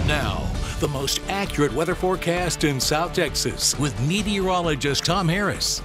Now, the most accurate weather forecast in South Texas with meteorologist Tom Harris.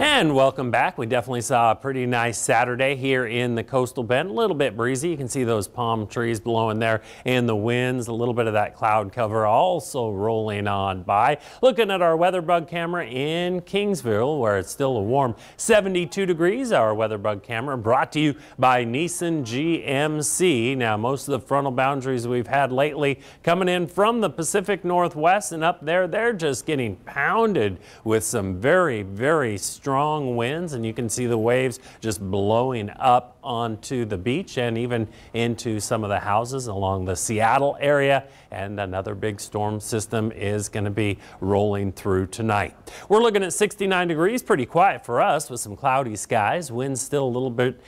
And welcome back. We definitely saw a pretty nice Saturday here in the coastal bend. A little bit breezy. You can see those palm trees blowing there and the winds, a little bit of that cloud cover also rolling on by. Looking at our weather bug camera in Kingsville, where it's still a warm 72 degrees. Our weather bug camera brought to you by Nissan GMC. Now, most of the frontal boundaries we've had lately coming in from the Pacific Northwest and up there, they're just getting pounded with some very, very strong winds, and you can see the waves just blowing up onto the beach and even into some of the houses along the Seattle area. And another big storm system is going to be rolling through tonight. We're looking at 69 degrees, pretty quiet for us with some cloudy skies. Winds still a little bit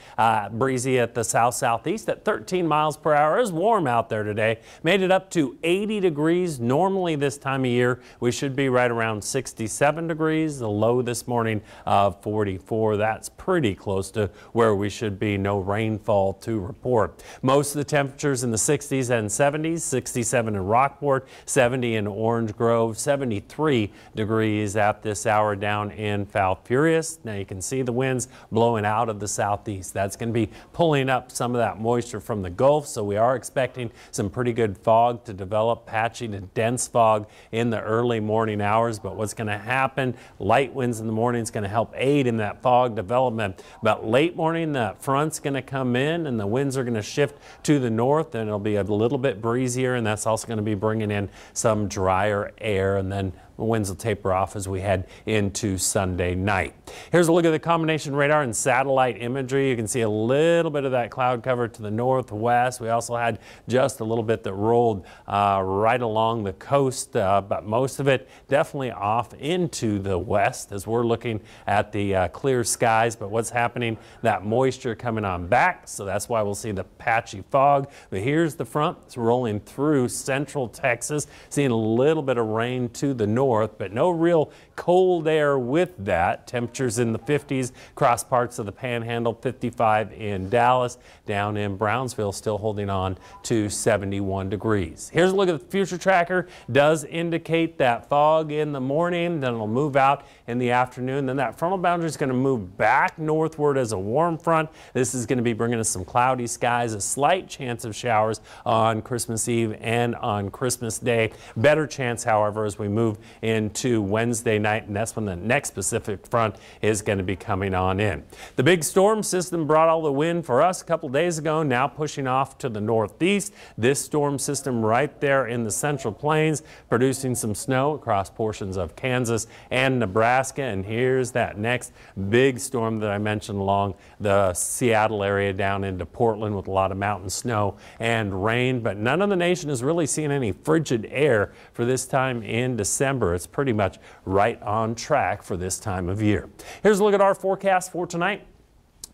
breezy at the south-southeast at 13 miles per hour. It's warm out there today. Made it up to 80 degrees. Normally this time of year we should be right around 67 degrees. The low this morning of 44. That's pretty close to where we should be. No rainfall to report. Most of the temperatures in the 60s and 70s. 67 in Rockport, 70 in Orange Grove, 73 degrees at this hour down in Falfurrias. Now you can see the winds blowing out of the southeast. That's going to be pulling up some of that moisture from the Gulf, so we are expecting some pretty good fog to develop, patchy to dense fog in the early morning hours. But what's going to happen, light winds in the morning is going to help aid in that fog development. But late morning, that front's going to come in and the winds are going to shift to the north, and it'll be a little bit breezier, and that's also going to be bringing in some drier air, and then the winds will taper off as we head into Sunday night. Here's a look at the combination radar and satellite imagery. You can see a little bit of that cloud cover to the northwest. We also had just a little bit that rolled right along the coast, but most of it definitely off into the west as we're looking at the clear skies. But what's happening, that moisture coming on back, so that's why we'll see the patchy fog. But here's the front. It's rolling through central Texas, seeing a little bit of rain to the north, but no real cold air with that. Temperatures in the 50s across parts of the Panhandle, 55 in Dallas, down in Brownsville still holding on to 71 degrees. Here's a look at the future tracker. Does indicate that fog in the morning, then it'll move out in the afternoon. Then that frontal boundary is going to move back northward as a warm front. This is going to be bringing us some cloudy skies, a slight chance of showers on Christmas Eve and on Christmas Day. Better chance, however, as we move into Wednesday night, and that's when the next Pacific front is going to be coming on in. The big storm system brought all the wind for us a couple days ago, now pushing off to the northeast. This storm system right there in the Central Plains producing some snow across portions of Kansas and Nebraska. And here's that next big storm that I mentioned along the Seattle area down into Portland with a lot of mountain snow and rain. But none of the nation is really seeing any frigid air for this time in December. It's pretty much right on track for this time of year. Here's a look at our forecast for tonight.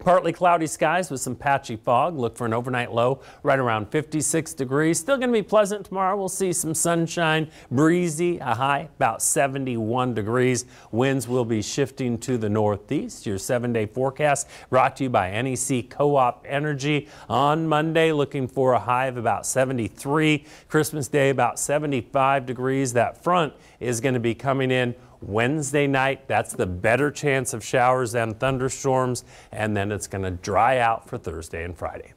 Partly cloudy skies with some patchy fog. Look for an overnight low right around 56 degrees. Still going to be pleasant tomorrow. We'll see some sunshine, breezy, a high about 71 degrees. Winds will be shifting to the northeast. Your 7-day forecast brought to you by NEC Co-op Energy. On Monday, looking for a high of about 73. Christmas Day about 75 degrees. That front is going to be coming in Wednesday night. That's the better chance of showers and thunderstorms, and then it's going to dry out for Thursday and Friday.